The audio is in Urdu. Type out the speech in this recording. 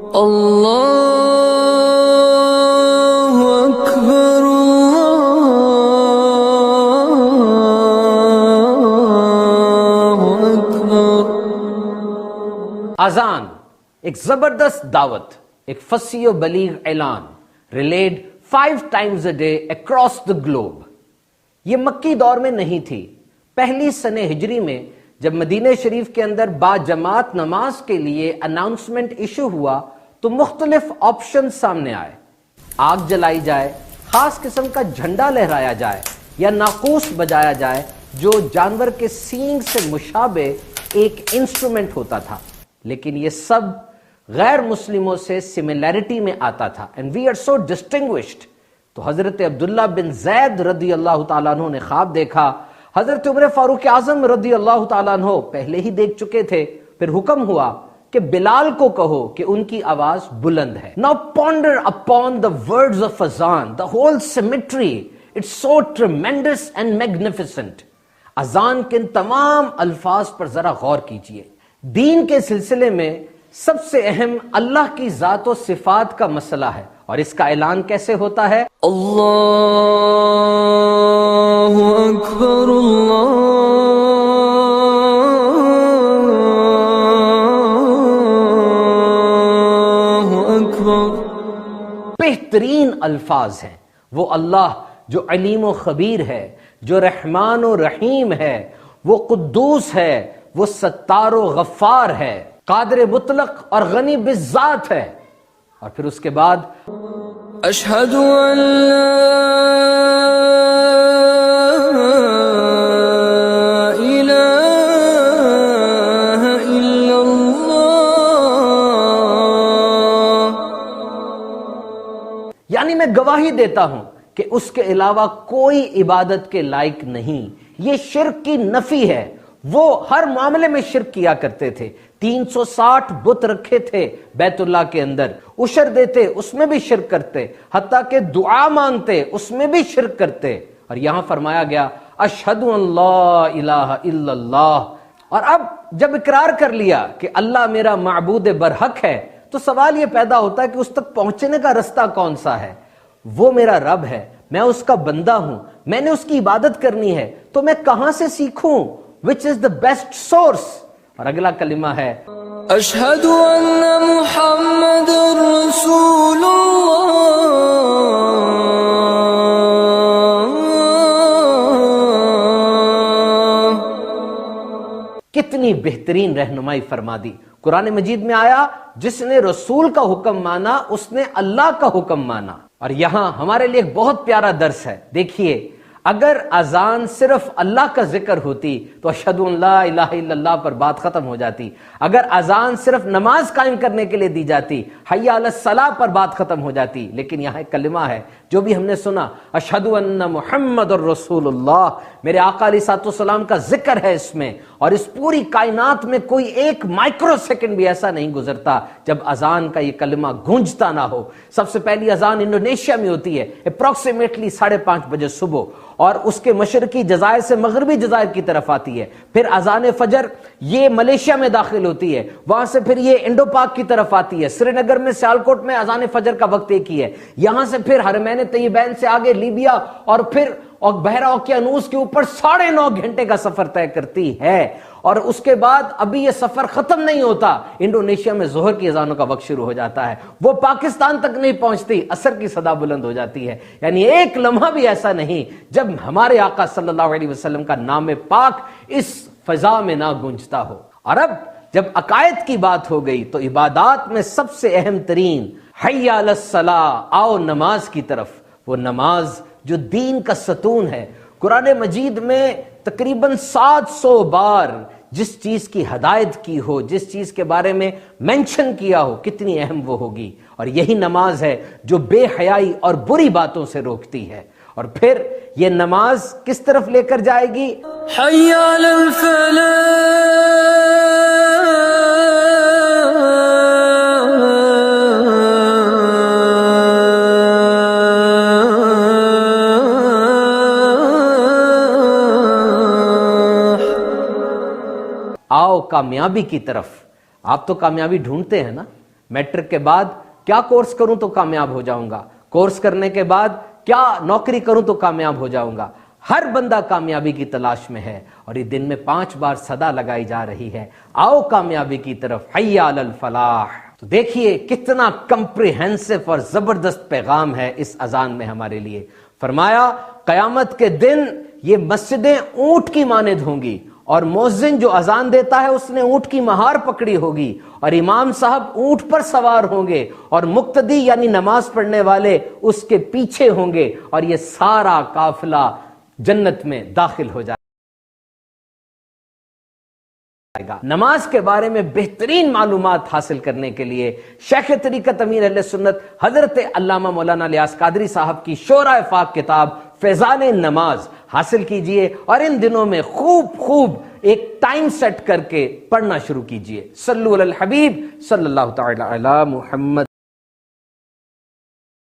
اللہ اکبر اللہ اکبر۔ اذان ایک زبردست دعوت، ایک فصیح و بلیغ اعلان، relayed 5 times a day across the globe۔ یہ مکی دور میں نہیں تھی۔ پہلی سنہ ہجری میں جب مدینہ شریف کے اندر با جماعت نماز کے لیے اناؤنسمنٹ ایشو ہوا تو مختلف آپشن سامنے آئے۔ آگ جلائی جائے، خاص قسم کا جھنڈا لہرایا جائے، یا ناقوس بجایا جائے جو جانور کے سینگ سے مشابہ ایک انسٹرومنٹ ہوتا تھا۔ لیکن یہ سب غیر مسلموں سے سملیرٹی میں آتا تھا، and we are so distinguished۔ تو حضرت عبداللہ بن زید رضی اللہ تعالیٰ عنہ نے خواب دیکھا۔ حضرت عمر فاروق اعظم رضی اللہ تعالیٰ عنہ پہلے ہی دیکھ چکے تھے۔ پھر حکم ہوا کہ بلال کو کہو کہ ان کی آواز بلند ہے۔ Now ponder upon the words of azan, the whole symmetry, it's so tremendous and magnificent۔ اذان کے ان تمام الفاظ پر ذرا غور کیجئے۔ دین کے سلسلے میں سب سے اہم اللہ کی ذات و صفات کا مسئلہ ہے، اور اس کا اعلان کیسے ہوتا ہے؟ اللہ اکبر اللہ اکبر۔ بہترین الفاظ ہیں وہ اللہ جو علیم و خبیر ہے، جو رحمان و رحیم ہے، وہ قدوس ہے، وہ ستار و غفار ہے، قادر مطلق اور غنی بالذات ہے۔ اور پھر اس کے بعد اشہد ان لا الہ الا اللہ، یعنی میں گواہی دیتا ہوں کہ اس کے علاوہ کوئی عبادت کے لائق نہیں۔ یہ شرک کی نفی ہے۔ وہ ہر معاملے میں شرک کیا کرتے تھے۔ 360 بت رکھے تھے بیت اللہ کے اندر، عشر دیتے اس میں بھی شرک کرتے، حتیٰ کہ دعا مانگتے اس میں بھی شرک کرتے۔ اور یہاں فرمایا گیا اشہد ان لا الہ الا اللہ۔ اور اب جب اقرار کر لیا کہ اللہ میرا معبود برحق ہے تو سوال یہ پیدا ہوتا ہے کہ اس تک پہنچنے کا رستہ کون سا ہے؟ وہ میرا رب ہے، میں اس کا بندہ ہوں، میں نے اس کی عبادت کرنی ہے، تو میں کہاں سے سیکھوں؟ which is the best source؟ اور اگلا کلمہ ہے اشہد ان محمد رسول اللہ۔ کتنی بہترین رہنمائی فرما دی۔ قرآن مجید میں آیا جس نے رسول کا حکم مانا اس نے اللہ کا حکم مانا۔ اور یہاں ہمارے لیے ایک بہت پیارا درس ہے۔ دیکھیے، اگر اذان صرف اللہ کا ذکر ہوتی تو اشہد ان لا الہ الا اللہ پر بات ختم ہو جاتی۔ اگر اذان صرف نماز قائم کرنے کے لیے دی جاتی، حی علی الصلاۃ پر بات ختم ہو جاتی۔ لیکن یہاں ایک کلمہ ہے جو بھی ہم نے سنا، اشہد ان محمد الرسول اللہ، میرے آقا علیہ الصلوۃ والسلام کا ذکر ہے اس میں۔ اور اس پوری کائنات میں کوئی ایک مائکرو سیکنڈ بھی ایسا نہیں گزرتا جب اذان کا یہ کلمہ گونجتا نہ ہو۔ سب سے پہلی اذان انڈونیشیا میں ہوتی ہے اپروکسیمیٹلی 5:30 بجے صبح، اور اس کے مشرقی جزائر سے مغربی جزائر کی طرف آتی ہے۔ پھر اذان فجر یہ ملیشیا میں داخل ہوتی ہے، وہاں سے پھر یہ انڈو پاک کی طرف آتی ہے۔ سری نگر میں سیالکوٹ میں اذان فجر کا وقت ایک ہی ہے۔ یہاں سے پھر حرمین طیبین سے آگے لیبیا اور پھر بحیرہ اوقیانوس کے اوپر 9.5 گھنٹے کا سفر طے کرتی ہے۔ اور اس کے بعد ابھی یہ سفر ختم نہیں ہوتا، انڈونیشیا میں ظہر کی اذانوں کا وقت شروع ہو جاتا ہے، وہ پاکستان تک نہیں پہنچتی، عصر کی صدا بلند ہو جاتی ہے۔ یعنی ایک لمحہ بھی ایسا نہیں جب ہمارے آقا صلی اللہ علیہ وسلم کا نام پاک اس فضا میں نہ گونجتا ہو۔ اور اب جب عقائد کی بات ہو گئی تو عبادات میں سب سے اہم ترین حی علی الصلاۃ، آؤ نماز کی طرف۔ وہ نماز جو دین کا ستون ہے۔ قرآن مجید میں تقریباً 700 بار جس چیز کی ہدایت کی ہو، جس چیز کے بارے میں مینشن کیا ہو، کتنی اہم وہ ہوگی۔ اور یہی نماز ہے جو بے حیائی اور بری باتوں سے روکتی ہے۔ اور پھر یہ نماز کس طرف لے کر جائے گی؟ حی علی آؤ کامیابی کی طرف۔ آپ تو کامیابی ڈھونڈتے ہیں نا؟ میٹرک کے بعد کیا کورس کروں تو کامیاب ہو جاؤں گا، کورس کرنے کے بعد کیا نوکری کروں تو کامیاب ہو جاؤں گا۔ ہر بندہ کامیابی کی تلاش میں ہے، اور یہ دن میں 5 بار صدا لگائی جا رہی ہے، آؤ کامیابی کی طرف، حی علی الفلاح۔ تو دیکھیے کتنا کمپریہنسو اور زبردست پیغام ہے اس اذان میں ہمارے لیے۔ فرمایا قیامت کے دن یہ مسجدیں اونٹ کی مانند ہوں گی، اور مؤذن جو اذان دیتا ہے اس نے اونٹ کی مہار پکڑی ہوگی، اور امام صاحب اونٹ پر سوار ہوں گے، اور مقتدی یعنی نماز پڑھنے والے اس کے پیچھے ہوں گے، اور یہ سارا قافلہ جنت میں داخل ہو جائے گا۔ نماز کے بارے میں بہترین معلومات حاصل کرنے کے لیے شیخ طریقت امیر اہل سنت حضرت علامہ مولانا الیاس قادری صاحب کی شورۂ فاق کتاب فیضان نماز حاصل کیجئے، اور ان دنوں میں خوب ایک ٹائم سیٹ کر کے پڑھنا شروع کیجئے۔ صلو علی الحبیب صلی اللہ تعالی علی محمد۔